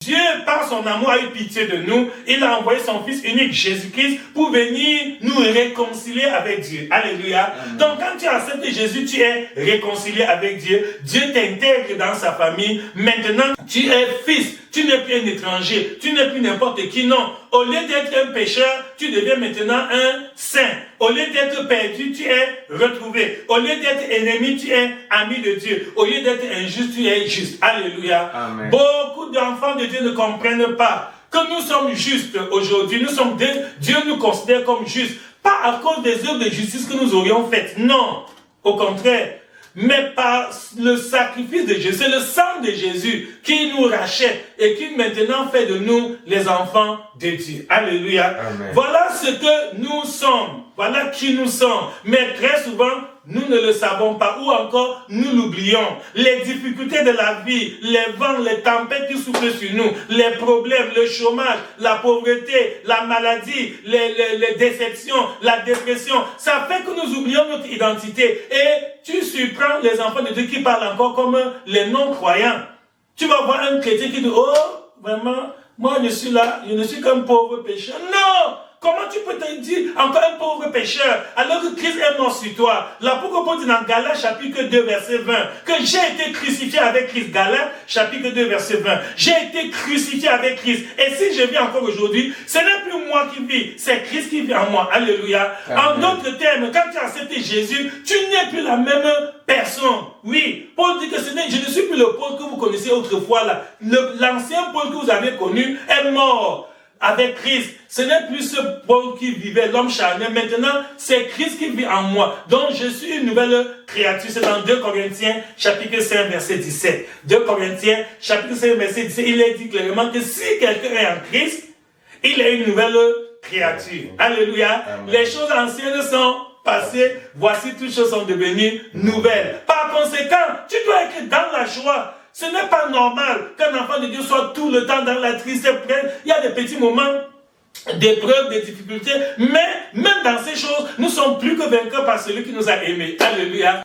Dieu, par son amour, a eu pitié de nous. Il a envoyé son Fils unique, Jésus-Christ, pour venir nous réconcilier avec Dieu. Alléluia. Amen. Donc, quand tu acceptes Jésus, tu es réconcilié avec Dieu. Dieu t'intègre dans sa famille. Maintenant, tu es fils. Tu n'es plus un étranger. Tu n'es plus n'importe qui. Non. Au lieu d'être un pécheur, tu deviens maintenant un saint. Au lieu d'être perdu, tu es retrouvé. Au lieu d'être ennemi, tu es ami de Dieu. Au lieu d'être injuste, tu es juste. Alléluia. Amen. Beaucoup d'enfants de Dieu ne comprennent pas que nous sommes justes aujourd'hui. Dieu nous considère comme justes. Pas à cause des œuvres de justice que nous aurions faites. Non. Au contraire. Mais par le sacrifice de Jésus, c'est le sang de Jésus qui nous rachète et qui maintenant fait de nous les enfants de Dieu. Alléluia. Amen. Voilà ce que nous sommes. Voilà qui nous sommes. Mais très souvent, nous ne le savons pas ou encore nous l'oublions. Les difficultés de la vie, les vents, les tempêtes qui soufflent sur nous, les problèmes, le chômage, la pauvreté, la maladie, les déceptions, la dépression, ça fait que nous oublions notre identité. Et tu surprends les enfants de Dieu qui parlent encore comme les non-croyants. Tu vas voir un chrétien qui dit, oh, vraiment, moi je suis là, je ne suis qu'un pauvre pécheur. Non! Comment tu peux te dire encore un pauvre pécheur alors que Christ est mort sur toi? L'apôtre Paul dit dans Galates chapitre 2 verset 20 que j'ai été crucifié avec Christ. Galates chapitre 2 verset 20. J'ai été crucifié avec Christ. Et si je vis encore aujourd'hui, ce n'est plus moi qui vis, c'est Christ qui vit en moi. Alléluia. Amen. En d'autres termes, quand tu as accepté Jésus, tu n'es plus la même personne. Oui, Paul dit que je ne suis plus le Paul que vous connaissez autrefois là. L'ancien Paul que vous avez connu est mort avec Christ. Ce n'est plus ce Paul qui vivait, l'homme charnel. Maintenant, c'est Christ qui vit en moi. Donc, je suis une nouvelle créature. C'est dans 2 Corinthiens, chapitre 5, verset 17. 2 Corinthiens, chapitre 5, verset 17. Il est dit clairement que si quelqu'un est en Christ, il est une nouvelle créature. Alléluia. Amen. Les choses anciennes sont passées. Voici, toutes choses sont devenues nouvelles. Par conséquent, tu dois être dans la joie. Ce n'est pas normal qu'un enfant de Dieu soit tout le temps dans la tristesse. Il y a des petits moments d'épreuves, de difficultés, mais même dans ces choses, nous sommes plus que vainqueurs par celui qui nous a aimés. Alléluia.